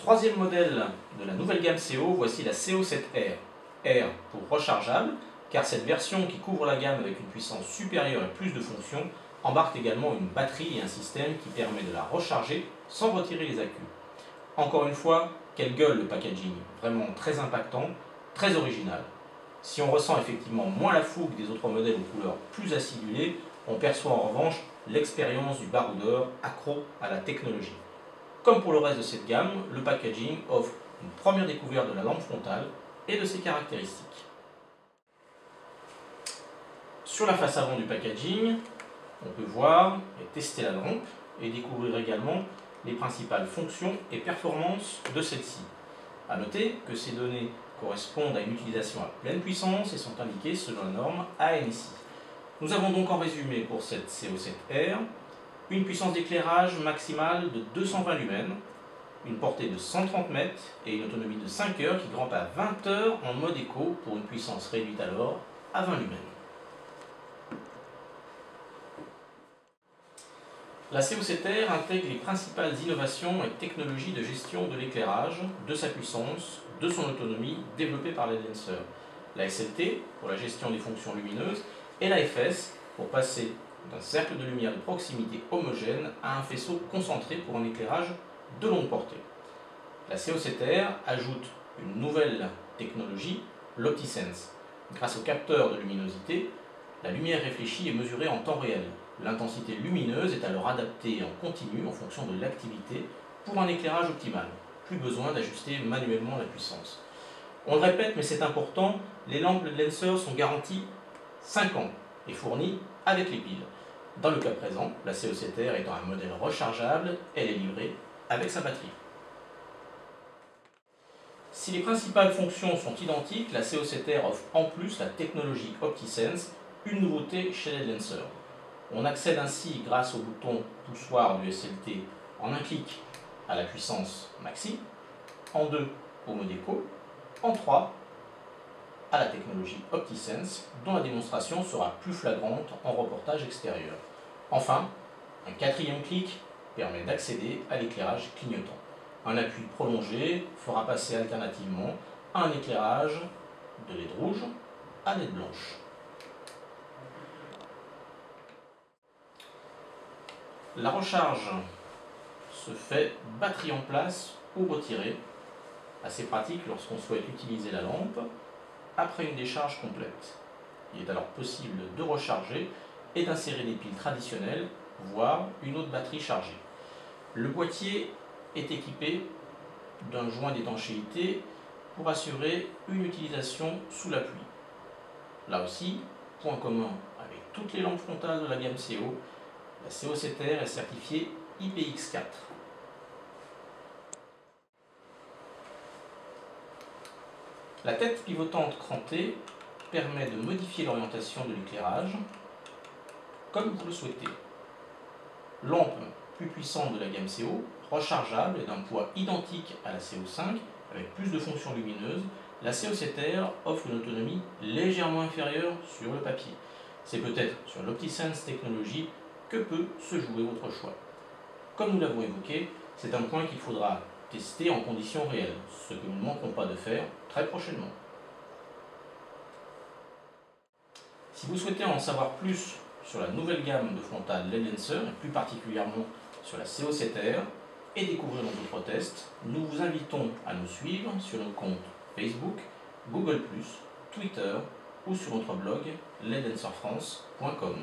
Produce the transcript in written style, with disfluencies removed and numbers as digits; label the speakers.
Speaker 1: Troisième modèle de la nouvelle gamme CO, voici la CO7R. R pour rechargeable, car cette version qui couvre la gamme avec une puissance supérieure et plus de fonctions embarque également une batterie et un système qui permet de la recharger sans retirer les accus. Encore une fois, quelle gueule le packaging, vraiment très impactant, très original. Si on ressent effectivement moins la fougue des autres modèles aux couleurs plus acidulées, on perçoit en revanche l'expérience du baroudeur accro à la technologie. Comme pour le reste de cette gamme, le packaging offre une première découverte de la lampe frontale et de ses caractéristiques. Sur la face avant du packaging, on peut voir et tester la lampe et découvrir également les principales fonctions et performances de celle-ci. A noter que ces données correspondent à une utilisation à pleine puissance et sont indiquées selon la norme ANSI. Nous avons donc en résumé pour cette CO7R une puissance d'éclairage maximale de 220 lumens, une portée de 130 mètres et une autonomie de 5 heures qui grimpe à 20 heures en mode éco pour une puissance réduite alors à 20 lumens. La CO7R intègre les principales innovations et technologies de gestion de l'éclairage, de sa puissance, de son autonomie développées par les lancers. La SLT pour la gestion des fonctions lumineuses et la FS pour passer d'un cercle de lumière de proximité homogène à un faisceau concentré pour un éclairage de longue portée. La CO7R ajoute une nouvelle technologie, l'OptiSense. Grâce au capteur de luminosité, la lumière réfléchie est mesurée en temps réel. L'intensité lumineuse est alors adaptée en continu en fonction de l'activité pour un éclairage optimal. Plus besoin d'ajuster manuellement la puissance. On le répète, mais c'est important, les lampes Lenser sont garanties 5 ans et fournies avec les piles. Dans le cas présent, la CO7R étant un modèle rechargeable, elle est livrée avec sa batterie. Si les principales fonctions sont identiques, la CO7R offre en plus la technologie OptiSense, une nouveauté chez les Lenser. On accède ainsi, grâce au bouton poussoir du SLT, en un clic à la puissance maxi, en 2 au mode éco, en 3 à la technologie OptiSense, dont la démonstration sera plus flagrante en reportage extérieur. Enfin, un quatrième clic permet d'accéder à l'éclairage clignotant. Un appui prolongé fera passer alternativement un éclairage de LED rouge à LED blanche. La recharge se fait batterie en place ou retirée, assez pratique lorsqu'on souhaite utiliser la lampe après une décharge complète. Il est alors possible de recharger et d'insérer des piles traditionnelles, voire une autre batterie chargée. Le boîtier est équipé d'un joint d'étanchéité pour assurer une utilisation sous la pluie. Là aussi, point commun avec toutes les lampes frontales de la gamme CO, la CO7R est certifiée IPX4. La tête pivotante crantée permet de modifier l'orientation de l'éclairage comme vous le souhaitez. Lampe plus puissante de la gamme CO, rechargeable et d'un poids identique à la CO5 avec plus de fonctions lumineuses, la CO7R offre une autonomie légèrement inférieure sur le papier. C'est peut-être sur l'OptiSense technologie que peut se jouer votre choix. Comme nous l'avons évoqué, c'est un point qu'il faudra tester en conditions réelles, ce que nous ne manquerons pas de faire très prochainement. Si vous souhaitez en savoir plus sur la nouvelle gamme de frontales LED Lenser, et plus particulièrement sur la CO7R, et découvrir nos autres tests, nous vous invitons à nous suivre sur nos comptes Facebook, Google+, Twitter ou sur notre blog ledlenserfrance.com.